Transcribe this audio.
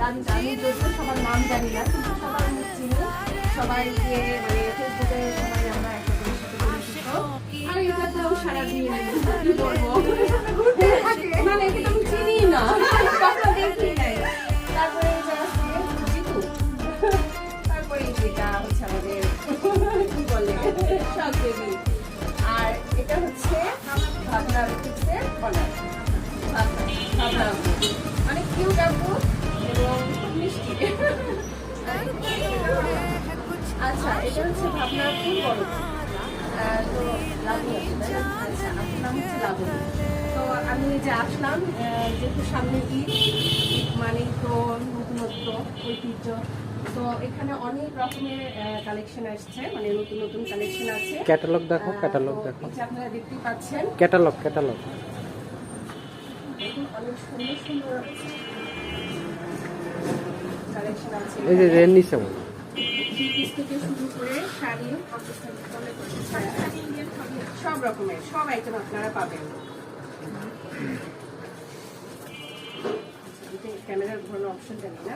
আমি যদিও সবার নাম জানি না, কিন্তু সবার মুখ চিনি, সবাইকে মানে ফেসবুকে সবাই আমরা একটা করে সাথে পরিচিত। আর এটাতেও সারাদিন কি বলবো, মানে এটা আমি চিনি না, কখনো দেখি নাই। তারপরে এটা আছে জিতু, তারপরে এটা হচ্ছে আমাদের কি বলে সব বেবি, আর এটা হচ্ছে ভাবনার হচ্ছে অনার ভাবনা, অনেক কিউট আপু এবং খুব মিষ্টি। আচ্ছা, এটা হচ্ছে ভাবনার ফুল বড়, তো লাবণী আছে, আচ্ছা আপনার নাম হচ্ছে লাবণী। তো আমি যে আসলাম, যেহেতু সামনে ঈদ, ঈদ মানেই তো নতুনত্ব, ঐতিহ্য, তো এখানে অনেক রকমের কালেকশন আসছে, মানে নতুন নতুন কালেকশন আছে। ক্যাটালগ দেখো, ক্যাটালগ তো দেখো, এই যে আপনারা দেখতেই পাচ্ছেন, ক্যাটালগ ক্যাটালগ। দেখুন অনেক সুন্দর সুন্দর কালেকশন আছে। এই যে রেন নিচে বলো। থ্রি পিস থেকে শুরু করে শাড়ি, সব রকমের সব আইটেম আপনারা পাবেন। ক্যামেরার ঘোরানোর অপশন জানি না।